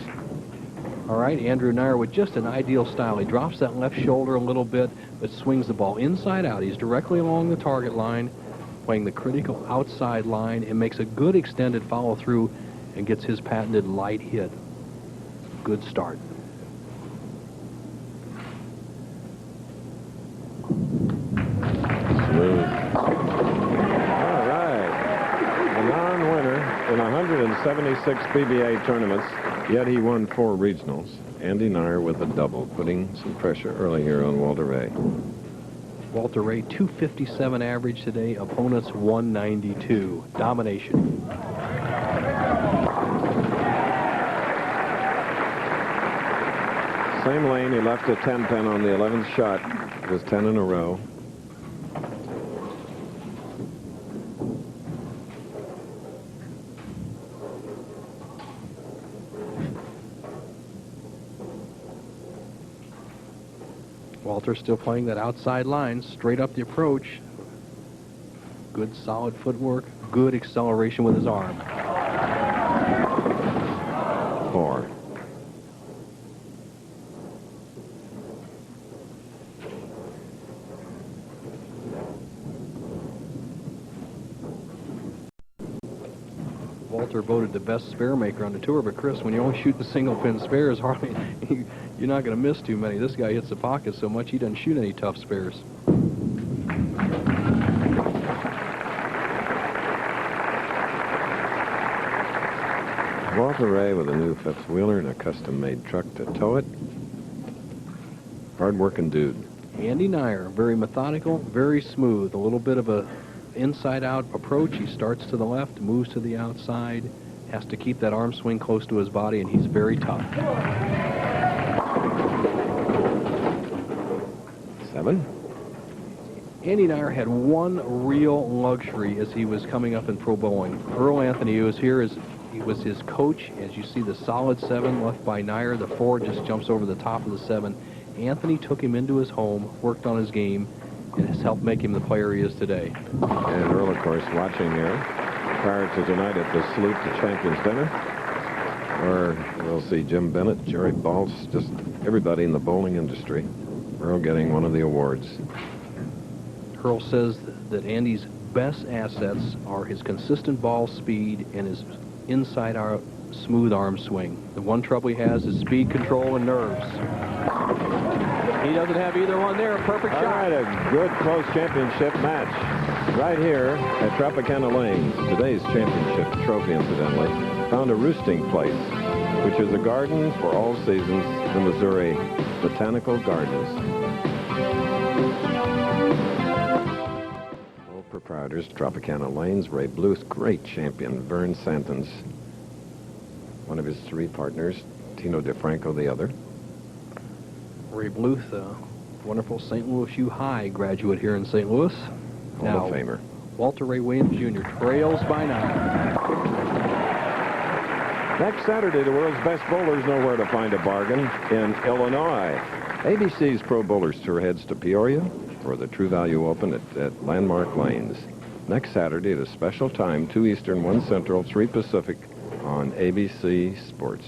All right, Andrew Neuer with just an ideal style. He drops that left shoulder a little bit, but swings the ball inside out. He's directly along the target line, playing the critical outside line, and makes a good extended follow-through and gets his patented light hit. Good start. Smooth. All right. A non-winner in 176 PBA tournaments, yet he won 4 regionals. Andy Neuer with a double, putting some pressure early here on Walter Ray. Walter Ray, 257 average today. Opponents 192. Domination. Same lane, he left a 10 pin on the 11th shot. It was 10 in a row. Walter still playing that outside line, straight up the approach. Good solid footwork, good acceleration with his arm. 4. Walter voted the best spare maker on the tour, but Chris, when you only shoot the single pin spares, hardly you're not going to miss too many. This guy hits the pocket so much he doesn't shoot any tough spares. Walter Ray with a new fifth wheeler and a custom-made truck to tow it. Hard-working dude. Andy Neuer, very methodical, very smooth. A little bit of a inside-out approach. He starts to the left, moves to the outside, has to keep that arm swing close to his body, and he's very tough. 7. Andy Neuer had one real luxury as he was coming up in pro bowling. Earl Anthony, who was here, he was his coach. As you see, the solid 7 left by Neuer. The 4 just jumps over the top of the 7. Anthony took him into his home, worked on his game, and has helped make him the player he is today. And Earl, of course, watching here prior to tonight at the Salute to Champions dinner, where we'll see Jim Bennett, Jerry Baltz, just everybody in the bowling industry. Earl getting one of the awards. Earl says that Andy's best assets are his consistent ball speed and his inside-out smooth arm swing. The one trouble he has is speed control and nerves. He doesn't have either one there. A perfect shot. All right, a good close championship match right here at Tropicana Lanes. Today's championship trophy, incidentally, found a roosting place, which is a garden for all seasons, the Missouri Botanical Gardens. Proprietors, Tropicana Lanes, Ray Bluth, great champion, Vern Santons, one of his 3 partners, Tino DeFranco, the other. Ray Bluth, wonderful St. Louis U High graduate here in St. Louis. Hall of Famer. Walter Ray Williams Jr. trails by 9. Next Saturday, the world's best bowlers know where to find a bargain in Illinois. ABC's Pro Bowlers Tour heads to Peoria for the True Value Open at Landmark Lanes. Next Saturday at a special time, 2 Eastern, 1 Central, 3 Pacific on ABC Sports.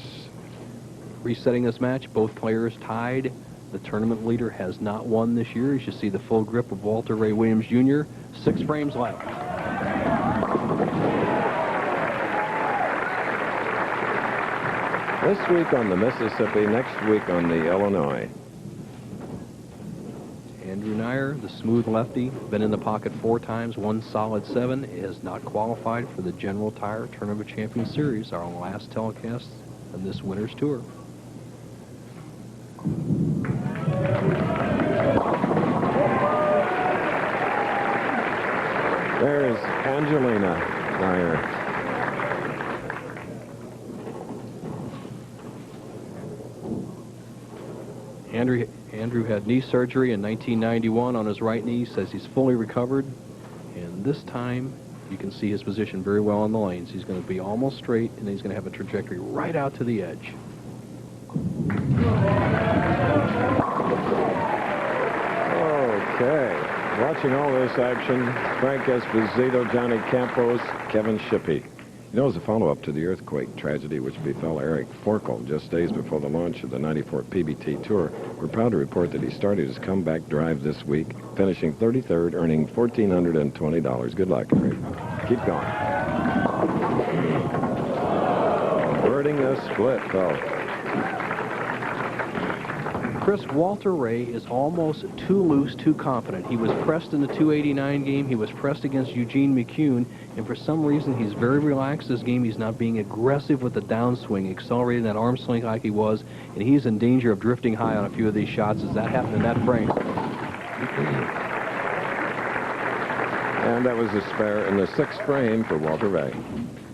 Resetting this match, both players tied. The tournament leader has not won this year. You should see the full grip of Walter Ray Williams Jr. 6 frames left. This week on the Mississippi, next week on the Illinois. Andrew Neuer, the smooth lefty, been in the pocket 4 times, 1 solid 7, is not qualified for the General Tire Tournament Champions Series, our last telecast of this winter's tour. There's Angelina Neuer. Andrew had knee surgery in 1991 on his right knee, says he's fully recovered, and this time you can see his position very well on the lanes. He's going to be almost straight, and he's going to have a trajectory right out to the edge. Okay. Watching all this action, Frank Esposito, Johnny Campos, Kevin Shippey. You know, as a follow-up to the earthquake tragedy which befell Eric Forkel just days before the launch of the '94 PBT Tour, we're proud to report that he started his comeback drive this week, finishing 33rd, earning $1,420. Good luck, Eric. Keep going. Birding a split, though. Chris, Walter Ray is almost too loose, too confident. He was pressed in the 289 game. He was pressed against Eugene McCune, and for some reason he's very relaxed this game. He's not being aggressive with the downswing, accelerating that arm swing like he was, and he's in danger of drifting high on a few of these shots as that happened in that frame. And that was a spare in the 6th frame for Walter Ray.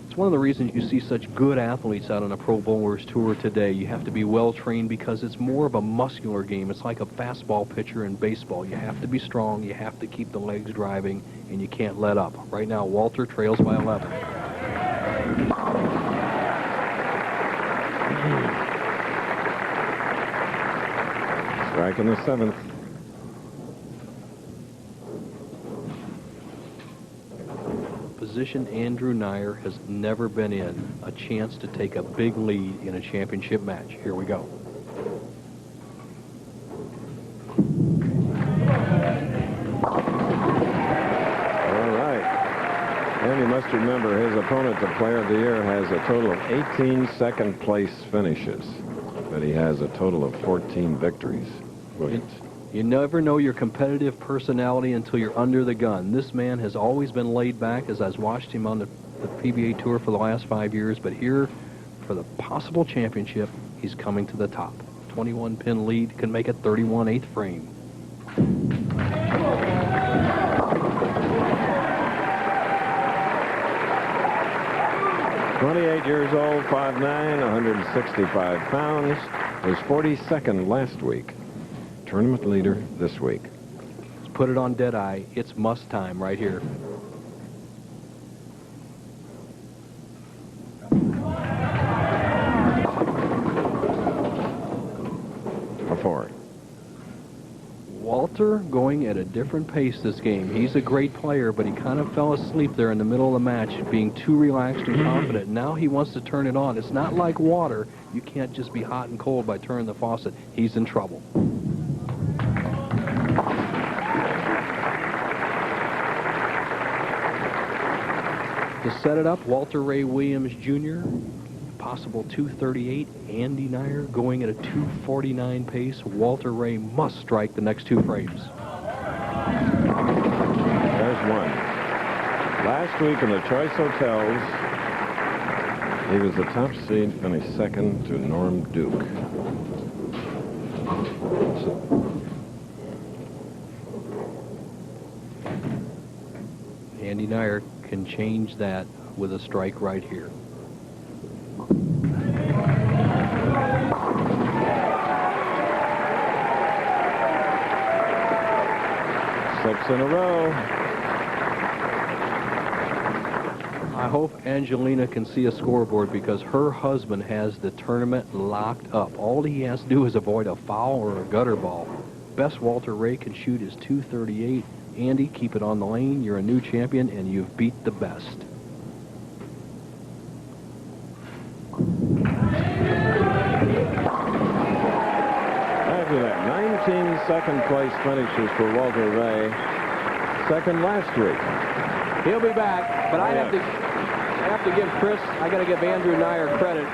It's one of the reasons you see such good athletes out on a Pro Bowlers Tour today. You have to be well-trained because it's more of a muscular game. It's like a fastball pitcher in baseball. You have to be strong, you have to keep the legs driving, and you can't let up. Right now, Walter trails by 11. Strike in the 7th. Position Andrew Neuer has never been in, a chance to take a big lead in a championship match. Here we go. All right. And you must remember his opponent, the Player of the Year, has a total of 18 second-place finishes, but he has a total of 14 victories. Williams. You never know your competitive personality until you're under the gun. This man has always been laid back, as I've watched him on the PBA Tour for the last 5 years, but here, for the possible championship, he's coming to the top. 21-pin lead, can make it 31 8th frame. 28 years old, 5'9", 165 pounds. Was 42nd last week. Tournament leader this week. Let's put it on Deadeye. It's must time right here. A 4. Walter going at a different pace this game. He's a great player, but he kind of fell asleep there in the middle of the match, being too relaxed and confident. Now he wants to turn it on. It's not like water. You can't just be hot and cold by turning the faucet. He's in trouble. To set it up, Walter Ray Williams Jr., possible 238. Andy Neuer going at a 249 pace. Walter Ray must strike the next 2 frames. There's one. Last week in the Choice Hotels, he was the top seed, finished second to Norm Duke. Andy Neuer can change that with a strike right here. Six in a row. I hope Angelina can see a scoreboard because her husband has the tournament locked up. All he has to do is avoid a foul or a gutter ball. Best Walter Ray can shoot is 238. Andy, keep it on the lane. You're a new champion, and you've beat the best. After that, 19 second place finishes for Walter Ray. Second last week. He'll be back, but I have to give Chris, I got to give Andrew Neuer credit.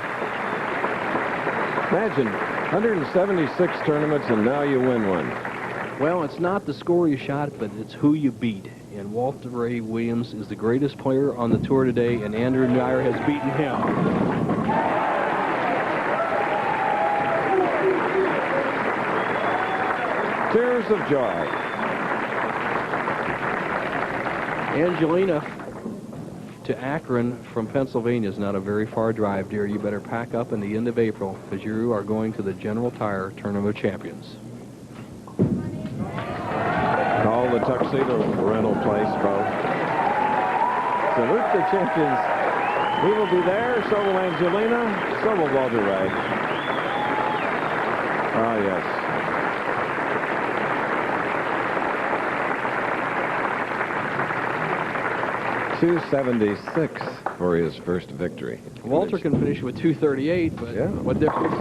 Imagine 176 tournaments, and now you win one. Well, it's not the score you shot, but it's who you beat. And Walter Ray Williams is the greatest player on the tour today, and Andrew Neuer has beaten him. Tears of joy. Angelina to Akron from Pennsylvania is not a very far drive, dear. You better pack up in the end of April because you are going to the General Tire Tournament of Champions. Call the tuxedo rental place, folks. Salute the champions. We will be there. So will Angelina. So will Walter Ray. Oh, yes. .276 for his first victory. Walter can finish with 238, but yeah. What difference?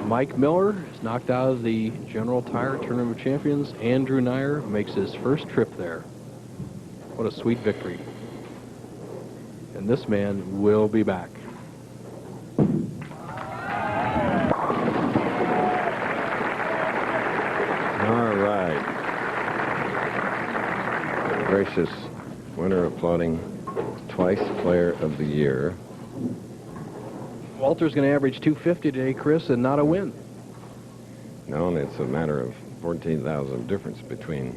Mike Miller is knocked out of the General Tire Tournament of Champions. Andrew Neuer makes his first trip there. What a sweet victory. And this man will be back. All right. Gracious winner applauding, twice Player of the Year. Walter's going to average 250 today, Chris, and not a win. No, and it's a matter of 14,000 difference between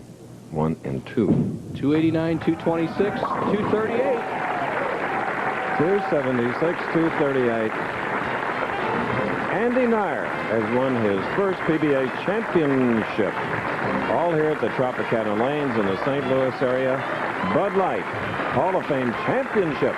1 and 2. 289, 226, 238. 276, 238. Andy Neuer has won his first PBA championship. All here at the Tropicana Lanes in the St. Louis area. Bud Light Hall of Fame Championship.